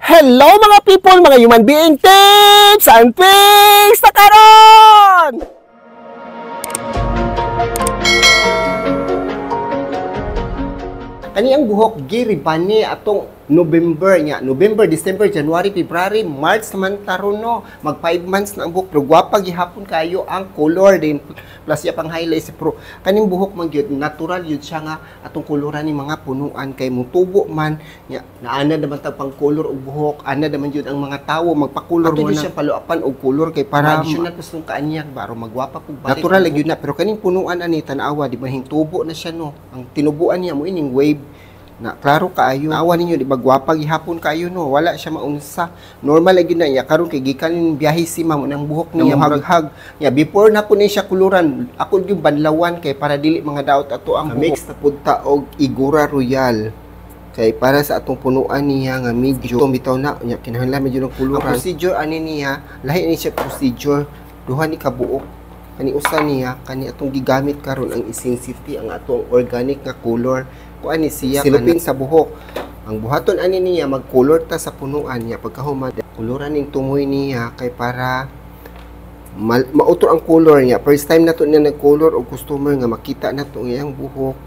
Hello mga people, mga human being tips and tricks na karon! Kani ang buhok giribani atong November nya. November, December, January, February, March naman taron no. Mag 5 months na ang buhok pero gwapa gihapon kayo ang color din plus ya pang highlights pro. Kaning buhok man gyud natural gyud siya nga atong koloran ni mga punuan kay mutubo man nya naana naman tag pang color og buhok, ana naman gyud ang mga tawo magpa-color mo na siya paluapan og color kay para additional pa sung kaanyag baro magwapa pug balik. Natural gyud na pero kaning punuan ani tan-awa di ba hintubo na siya no. Ang tinubuan niya mo ining wave na klaro kaayo awa ninyo di ba gwapa gihapon kaayo no wala siya maunsa normal lagi na ya karon kay gikan biyahe si ma'am nang buhok niya haghag ya before na ko ni siya kuluran ako yung banlawan kay para dili mga daot ato ang mix na punta og Igora Royal kay para sa atong punuan niya nga medyo bitaw na nya kinahanglan medyo ng kuluran ang procedure ani niya lahi ni siya procedure duha ni kabuok kani usa niya kani atong gigamit karon ang Essence-City ang atong organic nga color kuan ni siya silupin sa buhok ang buhaton ani niya mag-color ta sa punuan niya pagkahuman koloran ning tumoy niya kay para mautro ang color niya first time nato niya nag-color og customer nga makita nato ang iyang buhok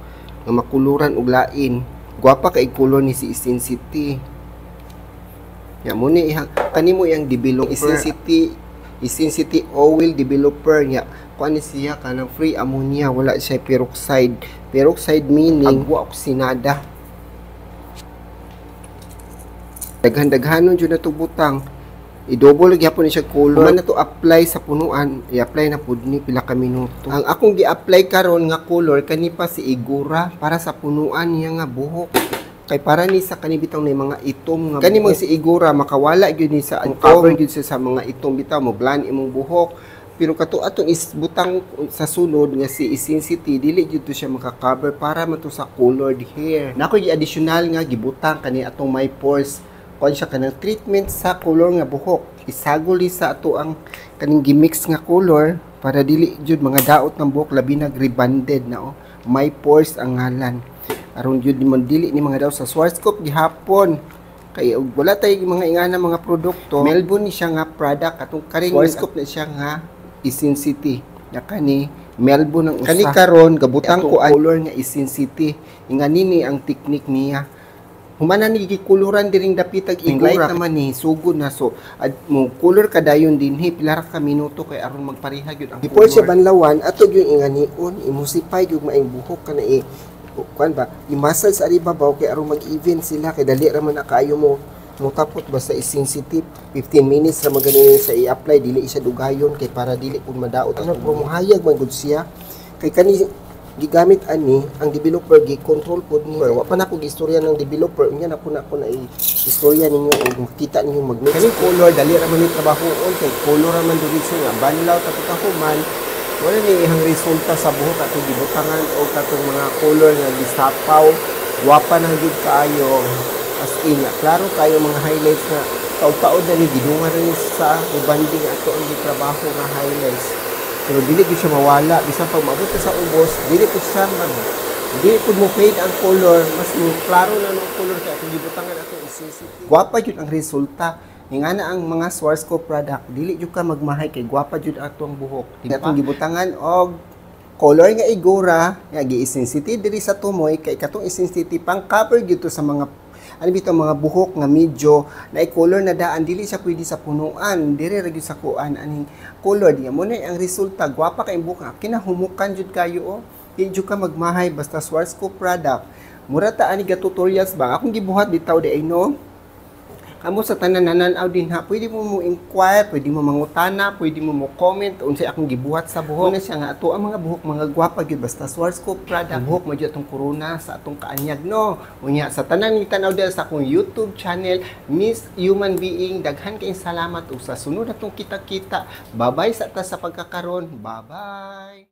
nga makuluran og lain gwapa kay color ni si Essence-City ya mo ni kanimo yang developer Essence-City oil developer niya kuan ni siya kanang free ammonia wala siya peroxide meaning agwa oksinada daghan-daghanon jud nato butang i-double gyapon ni siya color man nato apply sa punuan i-apply na pud ni pila ka minuto ang akong gi-apply karon nga color kani pa si Igora para sa punuan niya nga buhok kay para ni sa kanibitaw ni mga itom nga kani mo si Igora makawala gyud ni sa cover gyud sa mga itom bitaw mo blend imong buhok pero kato atong isbutang sa sunod nga si Essence-City dili jud to siya maka-cover para man to sa colored hair nako gi additional nga gibutang kani atong my pores kon siya kanang treatment sa color nga buhok isagol sa ato ang kaning gimix nga color para dili jud mga daot ng buhok labi nag rebanded na my pores ang ngalan aron jud man dili ni mga daw sa Schwarzkopf gihapon kay wala tay mga ingana mga produkto Melbourne ni siya nga product atong karing Schwarzkopf na siya nga Essence-City na kani Melbourne ang usa kani karon gabutang ko ang color nga Essence-City ingani ni ang technique niya humana ni gikuluran diring dapitag Igora naman ni sugod na so mo color kadayon dinhi pila ra ka minuto kay aron magpareha gyud ang before siya banlawan ato gyud inganion imusipay gyud maing buhok kana kuan ba i-massage sa ibabaw kay aron mag-even sila kay dali ra man na kaayo mo tapos basta Essence-City 15 minutes ra maganin sa i-apply dili siya dugayon kay para dili pud madaot ano mo hayag man gud siya kay kani gigamit ani ang developer gi-control pod ni wa pa na ko gistorya ng developer unya na ko na istorya ninyo ug makita ninyo mag-mix kani color dali ra man ni trabahoon kay color ra man diretso nga banlaw ta man wala ni ihang resulta sa buhok atong gibutangan o katong mga color nga gisapaw wapa na gid kaayo as in klaro kayo mga highlights na taud-taud na ni gidungan rin sa ubanding ato ang gitrabaho nga highlights pero dili gyud siya mawala bisan pag maabot sa ubos dili pud siya dili pud mo fade ang color mas klaro na ng color kay atong gibutangan ato Essence-City gwapa jud ang resulta ingana ang mga Schwarzkopf product dili jud ka magmahay kay gwapa jud atong buhok diba? Atong gibutangan og color nga Igora nga gi Essence-City diri sa tumoy kay katong Essence-City pang cover gyud to sa mga ano bitaw mga buhok nga medyo na color na daan dili siya pwede sa punuan dire ra gyud sa kuan aning color diya mo na ang resulta gwapa kay buhok kinahumukan jud kayo di jud ka magmahay basta Schwarzkopf product mura ta ani ga tutorials ba akong gibuhat bitaw di ay no kamo sa tanan nananaw din ha pwede mo inquire pwede mo mangutana pwede mo comment unsay akong gibuhat sa buhok na siya nga ato ang mga buhok mga gwapa gyud basta Schwarzkopf product buhok mo gyud atong corona sa atong kaanyag no unya sa tanan ni tanaw dira sa akong YouTube channel Miss Human Being daghan kay salamat ug sa sunod natong kita-kita bye-bye sa ta sa pagkakaron bye-bye.